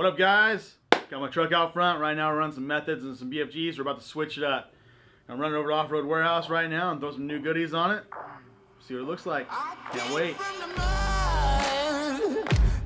What up, guys? Got my truck out front right now. We're running some methods and some BFGs. We're about to switch it up. I'm running over to Off-Road Warehouse right now and throw some new goodies on it. See what it looks like. Can't wait.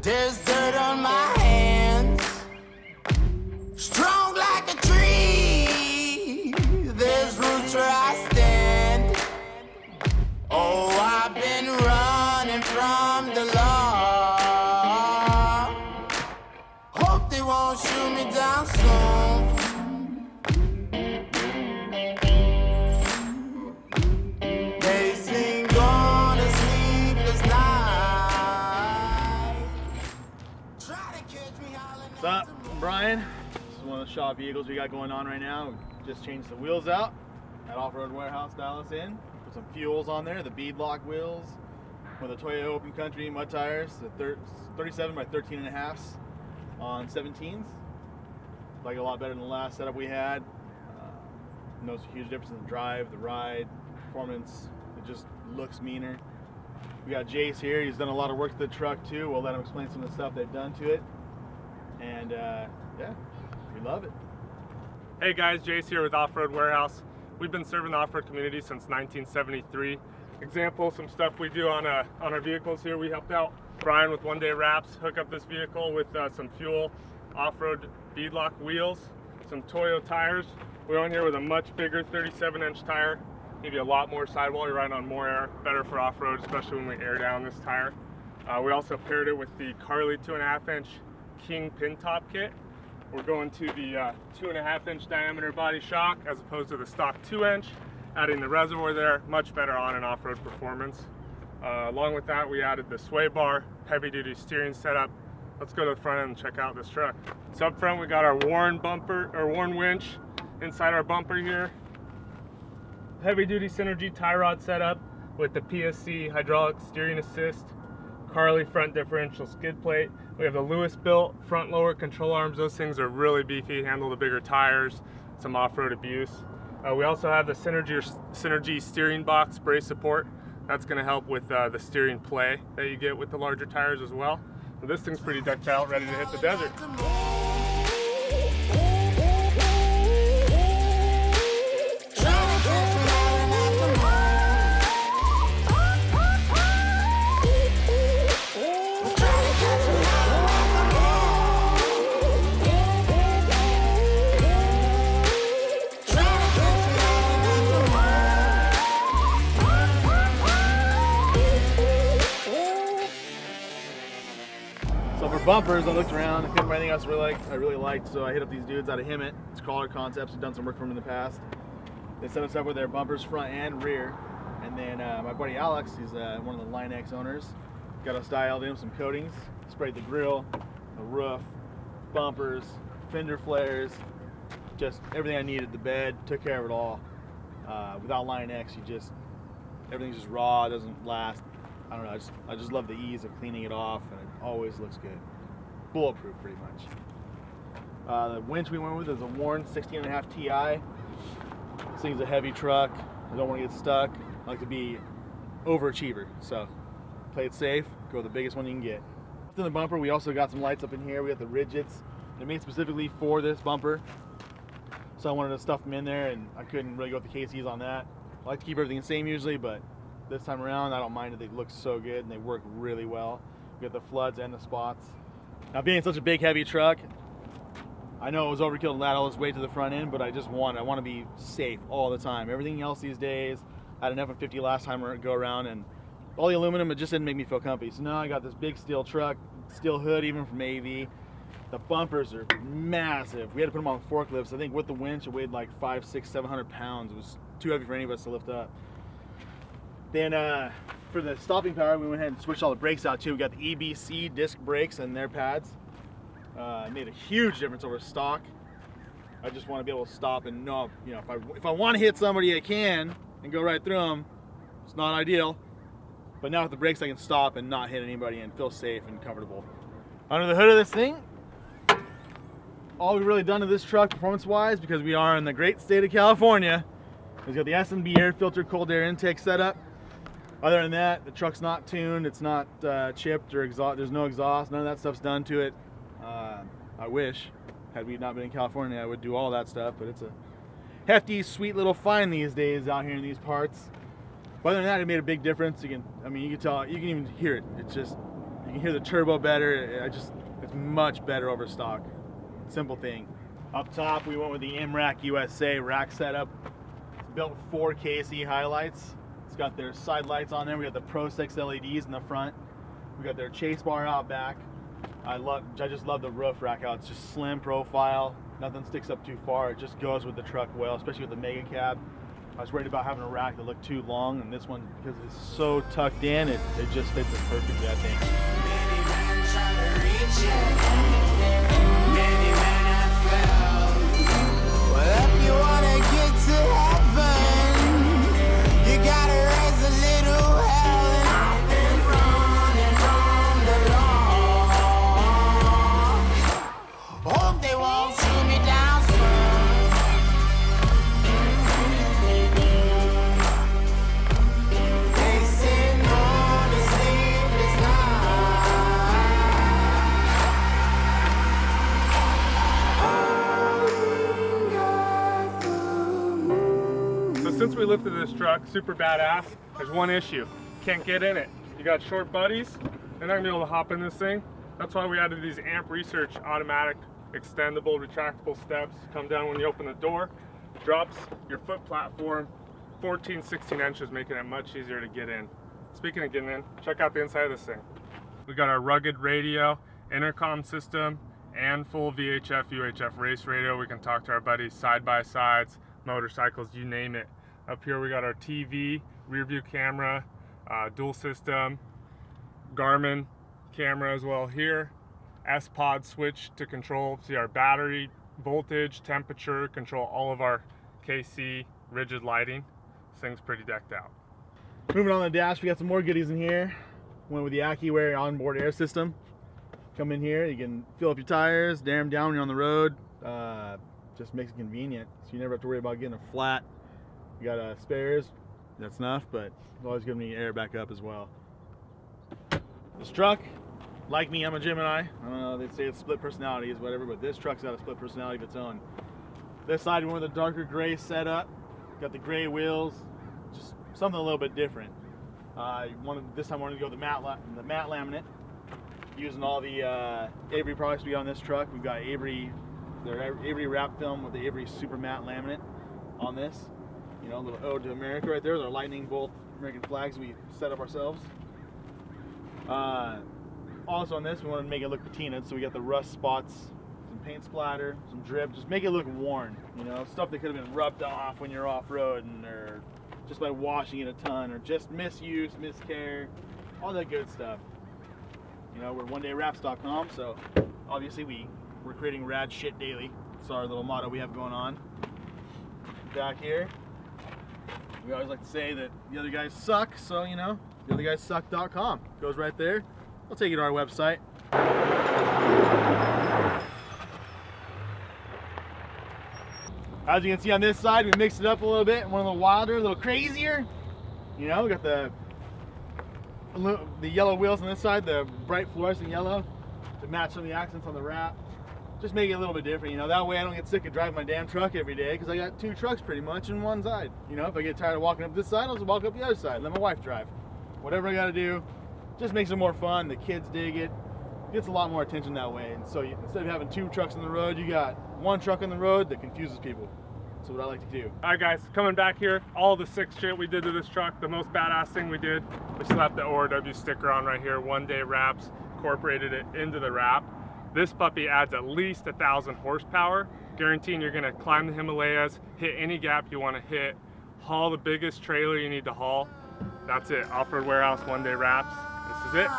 There's dirt on my hands. Strong like a tree. There's roots where I stand. Oh, I've been running from the law. Hope they won't shoot me down soon. They sing on a sleepless night. Try to catch me howling. What's up? I'm Brian. This is one of the shop vehicles we got going on right now. We just changed the wheels out at Off-Road Warehouse, Dallas in. Put some fuels on there, the beadlock wheels with the Toyota Open Country mud tires, the 37 by 13.5s on 17s. Like a lot better than the last setup we had. Notice a huge difference in the drive, the ride, performance. It just looks meaner. We got Jace here. He's done a lot of work to the truck too. We'll let him explain some of the stuff they've done to it. And yeah, we love it. Hey guys, Jace here with Off-Road Warehouse. We've been serving the off-road community since 1973. Example, some stuff we do on our vehicles here. We helped out Brian with one-day wraps, hook up this vehicle with some fuel, off-road beadlock wheels, some Toyo tires. We're on here with a much bigger 37-inch tire. Give you a lot more sidewall. You're riding on more air, better for off-road, especially when we air down this tire. We also paired it with the Carly 2.5-inch King pin top kit. We're going to the 2.5-inch diameter body shock as opposed to the stock 2-inch, adding the reservoir there, much better on and off-road performance. Along with that, we added the sway bar, heavy-duty steering setup. Let's go to the front end and check out this truck. So up front, we got our Warren bumper or Warren winch inside our bumper here. Heavy-duty Synergy tie rod setup with the PSC hydraulic steering assist, Carly front differential skid plate. We have the Lewis built front lower control arms. Those things are really beefy, handle the bigger tires, some off-road abuse. We also have the Synergy steering box brace support. That's going to help with the steering play that you get with the larger tires as well. So this thing's pretty decked out, ready to hit the desert. So for bumpers, I looked around. I couldn't find anything else I really liked, so I hit up these dudes out of Hemet. It's Crawler Concepts. We've done some work for them in the past. They set us up with their bumpers front and rear. And then my buddy Alex, he's one of the Line X owners, got us dialed in some coatings, sprayed the grill, the roof, bumpers, fender flares, just everything I needed. The bed, took care of it all. Without Line X, everything's just raw, it doesn't last. I don't know, I just love the ease of cleaning it off, and it always looks good. Bulletproof, pretty much. The winch we went with is a Warren 16.5 Ti. This thing's a heavy truck. I don't want to get stuck. I like to be overachiever, so play it safe, go with the biggest one you can get. In the bumper, we also got some lights up in here. We got the Rigids. They're made specifically for this bumper, so I wanted to stuff them in there, and I couldn't really go with the KCs on that. I like to keep everything the same usually, but this time around, I don't mind it. They look so good and they work really well. We got the floods and the spots. Now, being such a big, heavy truck, I know it was overkill to add all this weight to the front end, but I want to be safe all the time. Everything else these days, I had an F-150 last time go around, and all the aluminum, it just didn't make me feel comfy. So now I got this big steel truck, steel hood, even from AV. The bumpers are massive. We had to put them on forklifts. I think with the winch, it weighed like 500, 600, 700 pounds. It was too heavy for any of us to lift up. Then for the stopping power, we went ahead and switched all the brakes out too. We got the EBC disc brakes and their pads. It made a huge difference over stock. I just want to be able to stop and know, if I want to hit somebody, I can and go right through them. It's not ideal, but now with the brakes, I can stop and not hit anybody and feel safe and comfortable. Under the hood of this thing, all we've really done to this truck performance-wise, because we are in the great state of California, is got the S&B air filter cold air intake setup. Other than that, the truck's not tuned, it's not chipped or exhaust. There's no exhaust, none of that stuff's done to it. I wish. Had we not been in California, I would do all that stuff, but it's a hefty, sweet little find these days out here in these parts. But other than that, it made a big difference. You can tell, you can even hear it. It's just, you can hear the turbo better. It's much better over stock. Simple thing. Up top, we went with the MRAC USA rack setup. It's built with 4 KC highlights. It's got their side lights on there. We got the Pro 6 LEDs in the front. We got their chase bar out back. I just love the roof rack out. It's just slim profile. Nothing sticks up too far. It just goes with the truck well, especially with the Megacab. I was worried about having a rack that looked too long, and this one, because it's so tucked in, it just fits it perfectly, I think. Many men try to reach it. Many men have failed. Well, if you wanna get to heaven, you gotta raise a little hell. And I've been running from the law. Hope they won't shoot me down soon. They say no to sleepless nights. So since we lifted this truck, super badass, there's one issue. Can't get in it. You got short buddies, they're not gonna be able to hop in this thing. That's why we added these Amp Research automatic, extendable, retractable steps. Come down when you open the door, drops your foot platform 14, 16 inches, making it much easier to get in. Speaking of getting in, check out the inside of this thing. We got our rugged radio, intercom system, and full VHF, UHF race radio. We can talk to our buddies side-by-sides, motorcycles, you name it. Up here we got our TV, rear view camera, dual system, Garmin camera as well here. S-Pod switch to control, see our battery, voltage, temperature, control all of our KC rigid lighting. This thing's pretty decked out. Moving on the dash, we got some more goodies in here. Went with the AccuAir onboard air system. Come in here, you can fill up your tires, dam down when you're on the road. Just makes it convenient, so you never have to worry about getting a flat. You got spares, that's enough, but it's always giving me air back up as well. This truck, like me, I'm a Gemini. I don't know, they say it's split personalities, whatever, but this truck's got a split personality of its own. This side, we went with a darker gray setup. Got the gray wheels, just something a little bit different. This time I wanted to go with the matte laminate. Using all the Avery products we got on this truck. We've got Avery wrap film with the Avery super matte laminate on this. You know, a little ode to America right there. With our lightning bolt American flags we set up ourselves. Also on this, we wanted to make it look patinaed, so we got the rust spots, some paint splatter, some drip, just make it look worn. You know, stuff that could have been rubbed off when you're off road, or just by washing it a ton, or just misuse, miscare, all that good stuff. You know, we're onedaywraps.com, so obviously we're creating rad shit daily. It's our little motto we have going on. Back here, we always like to say that the other guys suck, so you know, theotherguyssuck.com goes right there. I'll take you to our website. As you can see on this side, we mixed it up a little bit, went a little wilder, a little crazier. You know, we got the yellow wheels on this side, the bright fluorescent yellow to match some of the accents on the wrap. Just make it a little bit different, you know, that way I don't get sick of driving my damn truck every day, because I got 2 trucks pretty much in one side. You know, if I get tired of walking up this side, I'll just walk up the other side and let my wife drive. Whatever I gotta do, just makes it more fun. The kids dig it. Gets a lot more attention that way. And so instead of having 2 trucks on the road, you got 1 truck on the road that confuses people. That's what I like to do. All right guys, coming back here, all the sick shit we did to this truck, the most badass thing we did, we slapped the ORW sticker on right here, One Day Wraps, incorporated it into the wrap. This puppy adds at least 1,000 horsepower, guaranteeing you're gonna climb the Himalayas, hit any gap you wanna hit, haul the biggest trailer you need to haul. That's it, Off-Road Warehouse, One Day Wraps. This is it.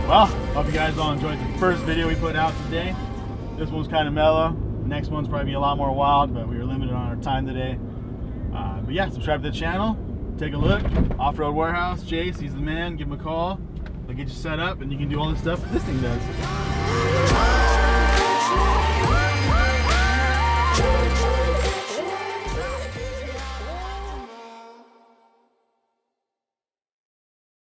Well, hope you guys all enjoyed the first video we put out today. This one was kind of mellow. The next one's probably be a lot more wild, but we were limited on our time today. But yeah, subscribe to the channel, take a look. Off-Road Warehouse, Jace, he's the man, give him a call. They'll get you set up and you can do all this stuff that this thing does.